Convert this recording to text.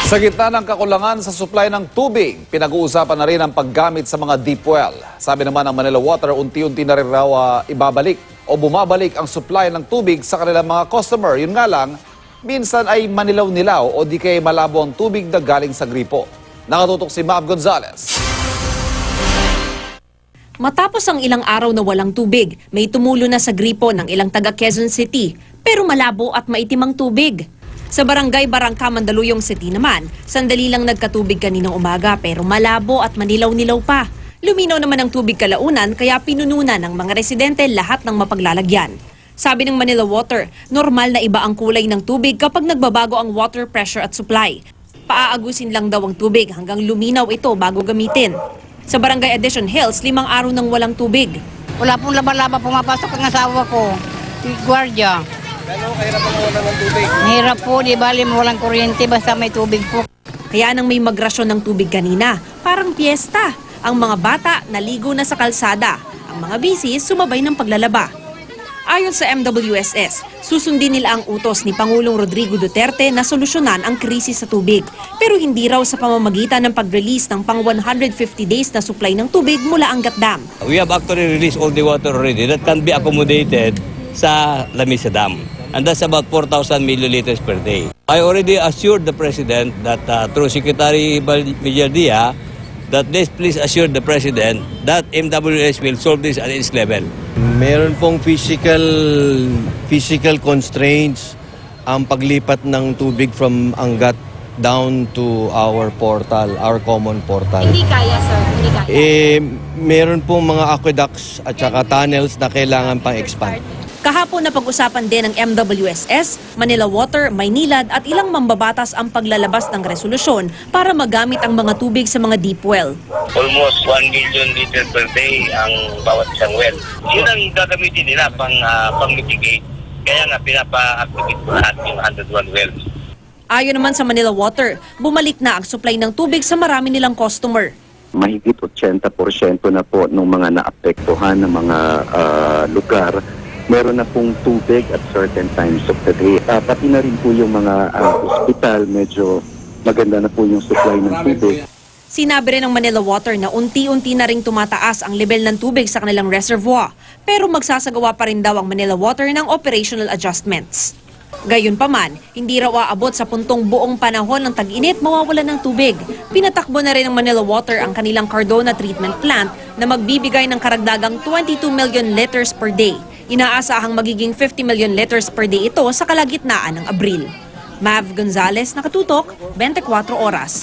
Sa gitna ng kakulangan sa supply ng tubig, pinag-uusapan na rin ang paggamit sa mga deep well. Sabi naman ng Manila Water, unti-unti na rin raw ibabalik o bumabalik ang supply ng tubig sa kanilang mga customer. Yun nga lang, minsan ay manilaw-nilaw o di kaya malabo ang tubig na galing sa gripo. Nakatutok si Mav Gonzalez. Matapos ang ilang araw na walang tubig, may tumulo na sa gripo ng ilang taga Quezon City, pero malabo at maitim ang tubig. Sa barangay Barangka, Mandaluyong City naman, sandali lang nagkatubig kaninang umaga pero malabo at manilaw-nilaw pa. Luminaw naman ang tubig kalaunan kaya pinununan ng mga residente lahat ng mapaglalagyan. Sabi ng Manila Water, normal na iba ang kulay ng tubig kapag nagbabago ang water pressure at supply. Paaagusin lang daw ang tubig hanggang luminaw ito bago gamitin. Sa Barangay Addition Hills, 5 araw nang walang tubig. Wala pong laba-laba, pumapasok ang asawa ko. Gwardiya. Gano'ng kahirap ang wala ng tubig? Hirap po, di bali walang kuryente basta may tubig po. Kaya nang may magrasyon ng tubig kanina, parang piyesta. Ang mga bata naligo na sa kalsada. Ang mga bisis sumabay ng paglalaba. Ayon sa MWSS, susundin nila ang utos ni Pangulong Rodrigo Duterte na solusyonan ang krisis sa tubig. Pero hindi raw sa pamamagitan ng pag-release ng pang 150 days na supply ng tubig mula Angat Dam. We have actually released all the water already that can be accommodated sa Lamisa Dam. And that's about 4,000 milliliters per day. I already assured the President that through Secretary Villardia that please assure the President that MWS will solve this at its level. Meron pong physical constraints ang paglipat ng tubig from Angat down to our portal, our common portal. Hindi kaya, sir. Hindi kaya. Meron pong mga aqueducts at saka tunnels na kailangan pang expand. Kahapon na pag-usapan din ng MWSS, Manila Water, Maynilad at ilang mambabatas ang paglalabas ng resolusyon para magamit ang mga tubig sa mga deep well. Almost 1 million liters per day ang bawat isang well. Yun ang gagamitin nila pang-mitigate. Kaya nga pinapa-activate ko lahat yung 101 wells. Ayon naman sa Manila Water, bumalik na ang supply ng tubig sa marami nilang customer. Mahigit 80% na po ng mga naapektuhan ng mga lugar, meron na pong tubig at certain times of the day. Pati na rin po yung mga hospital, medyo maganda na po yung supply ng tubig. Sinabi rin ng Manila Water na unti-unti na ring tumataas ang level ng tubig sa kanilang reservoir, pero magsasagawa pa rin daw ang Manila Water ng operational adjustments. Gayunpaman, hindi raw aabot sa puntong buong panahon ng tag-init mawawalan ng tubig. Pinatakbo na rin ng Manila Water ang kanilang Cardona Treatment Plant na magbibigay ng karagdagang 22 million liters per day. Inaasahang magiging 50 million liters per day ito sa kalagitnaan ng Abril. Mav Gonzalez, Nakatutok, 24 Oras.